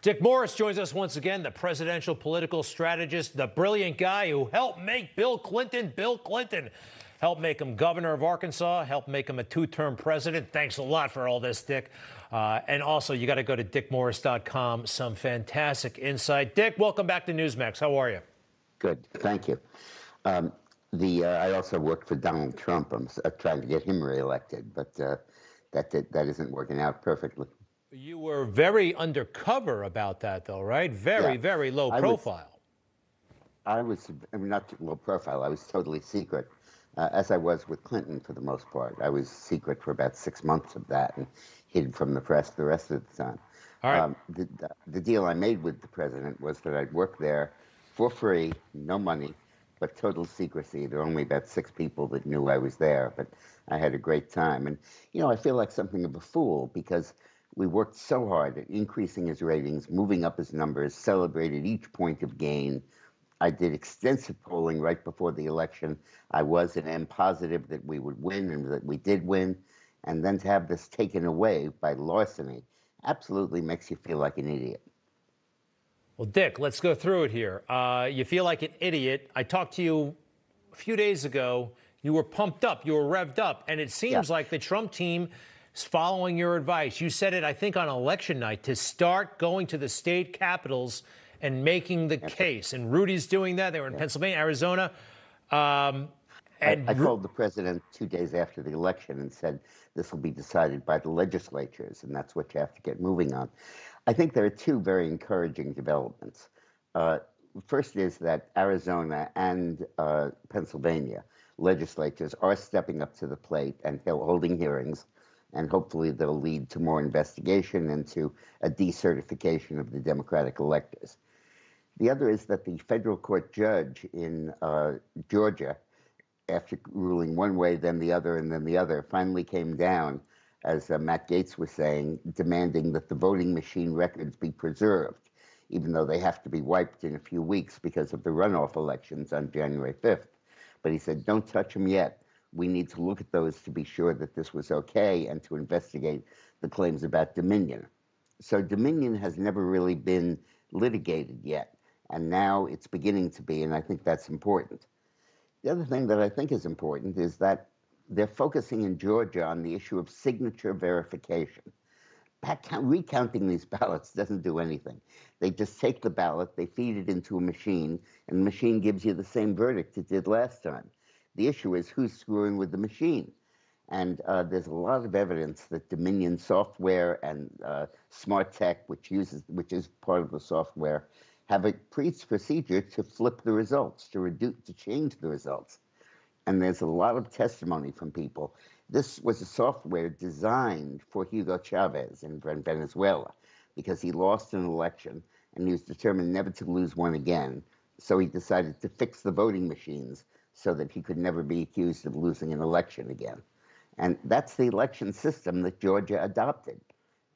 Dick Morris joins us once again, the presidential political strategist, the brilliant guy who helped make Bill Clinton, helped make him governor of Arkansas, helped make him a two-term president. Thanks a lot for all this, Dick. And also, you got to go to dickmorris.com. Some fantastic insight. Dick, welcome back to Newsmax. How are you? Good. Thank you. I also worked for Donald Trump. I'm trying to get him reelected, but that isn't working out perfectly. You were very undercover about that, though, right? Very low profile. I was not low profile. I was totally secret, as I was with Clinton for the most part. I was secret for about 6 months of that and hid from the press the rest of the time. All right. The deal I made with the president was that I'd work there for free, no money, but total secrecy. There were only about 6 people that knew I was there, but I had a great time. And, you know, I feel like something of a fool because we worked so hard at increasing his ratings, moving up his numbers, celebrated each point of gain. I did extensive polling right before the election. I was and am positive that we would win and that we did win. And then to have this taken away by larceny absolutely makes you feel like an idiot. Well, Dick, let's go through it here. You feel like an idiot. I talked to you a few days ago. You were pumped up. You were revved up. And it seems like the Trump team is following your advice. You said it, I think, on election night to start going to the state capitals and making the case. And Rudy's doing that. They were in Pennsylvania, Arizona. I called the president 2 days after the election and said this will be decided by the legislatures, and that's what you have to get moving on. I think there are 2 very encouraging developments. First is that Arizona and Pennsylvania legislatures are stepping up to the plate and holding hearings, and hopefully they'll lead to more investigation and to a decertification of the Democratic electors. The other is that the federal court judge in Georgia, after ruling one way, then the other, and then the other, finally came down, as Matt Gaetz was saying, demanding that the voting machine records be preserved, even though they have to be wiped in a few weeks because of the runoff elections on January 5th. But he said, don't touch them yet. We need to look at those to be sure that this was okay and to investigate the claims about Dominion. So Dominion has never really been litigated yet, and now it's beginning to be, and I think that's important. The other thing that I think is important is that they're focusing in Georgia on the issue of signature verification. Recounting these ballots doesn't do anything. They just take the ballot, they feed it into a machine, and the machine gives you the same verdict it did last time. The issue is who's screwing with the machine. And there's a lot of evidence that Dominion software and Smart Tech, which is part of the software, have a procedure to flip the results, to change the results. And there's a lot of testimony from people. This was a software designed for Hugo Chavez in Venezuela because he lost an election and he was determined never to lose one again. So he decided to fix the voting machines so that he could never be accused of losing an election again. And that's the election system that Georgia adopted.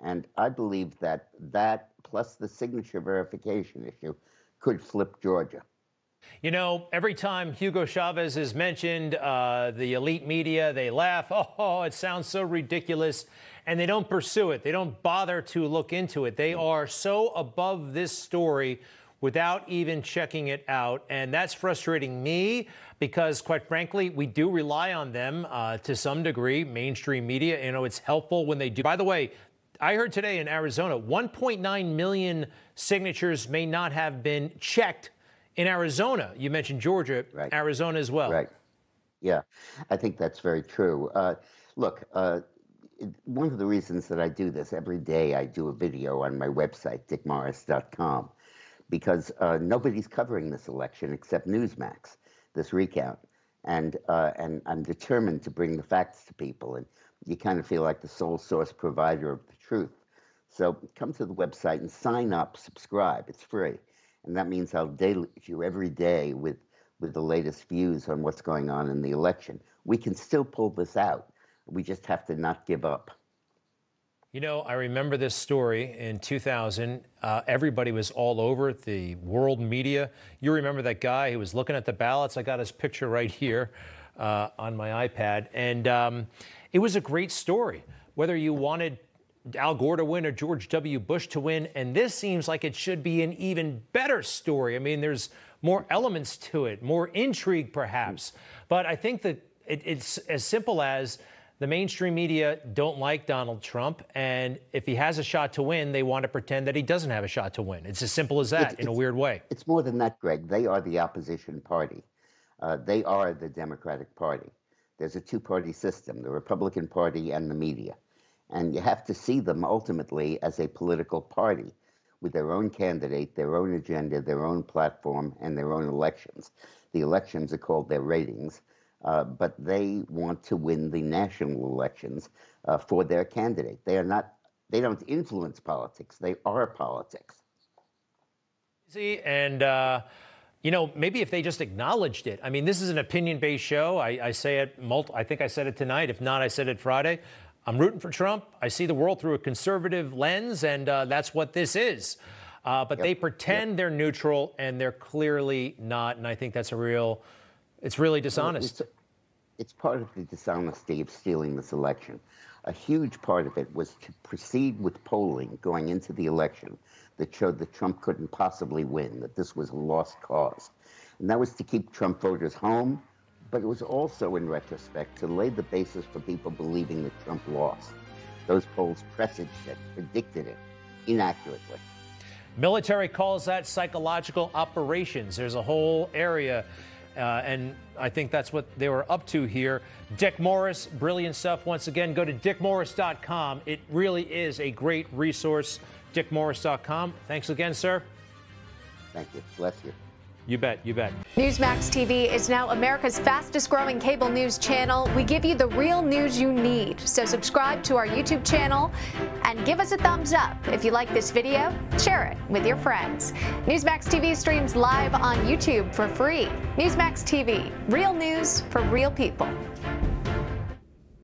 And I believe that that, plus the signature verification issue, could flip Georgia. You know, every time Hugo Chavez is mentioned, the elite media, they laugh. Oh, it sounds so ridiculous. And they don't pursue it. They don't bother to look into it. They are so above this story without even checking it out. And that's frustrating me because, quite frankly, we do rely on them to some degree, mainstream media. You know, it's helpful when they do. By the way, I heard today in Arizona, 1.9 million signatures may not have been checked in Arizona. You mentioned Georgia, right. Arizona as well. Right. Yeah, I think that's very true. Look, one of the reasons that I do this, every day I do a video on my website, dickmorris.com, because nobody's covering this election except Newsmax, this recount. And I'm determined to bring the facts to people. And you kind of feel like the sole source provider of the truth. So come to the website and sign up, subscribe. It's free. And that means I'll daily you every day with the latest views on what's going on in the election. We can still pull this out. We just have to not give up. You know, I remember this story in 2000. Everybody was all over it, the world media. You remember that guy who was looking at the ballots? I got his picture right here on my iPad. And it was a great story. Whether you wanted Al Gore to win or George W. Bush to win, and this seems like it should be an even better story. I mean, there's more elements to it, more intrigue perhaps, but I think that it's as simple as the mainstream media don't like Donald Trump, and if he has a shot to win, they want to pretend that he doesn't have a shot to win. It's as simple as that in a weird way. It's more than that, Greg. They are the opposition party. They are the Democratic Party. There's a two-party system, the Republican Party and the media. And you have to see them ultimately as a political party with their own candidate, their own agenda, their own platform, and their own elections. The elections are called their ratings, but they want to win the national elections for their candidate. They don't influence politics. They are politics. And, you know, maybe if they just acknowledged it. I mean, this is an opinion-based show. I say it, I think I said it tonight. If not, I said it Friday. I'm rooting for Trump. I see the world through a conservative lens, and that's what this is. But they pretend they're neutral, and they're clearly not. And I think that's it's really dishonest. It's part of the dishonesty of stealing this election. A huge part of it was to proceed with polling going into the election that showed that Trump couldn't possibly win, that this was a lost cause. And that was to keep Trump voters home, but it was also, in retrospect, to lay the basis for people believing that Trump lost. Those polls presaged it, predicted it, inaccurately. Military calls that psychological operations. There's a whole area, and I think that's what they were up to here. Dick Morris, brilliant stuff. Once again, go to dickmorris.com. It really is a great resource, dickmorris.com. Thanks again, sir. Thank you. Bless you. You bet. You bet. Newsmax TV is now America's fastest growing cable news channel. We give you the real news you need. So subscribe to our YouTube channel and give us a thumbs up. If you like this video, share it with your friends. Newsmax TV streams live on YouTube for free. Newsmax TV, real news for real people.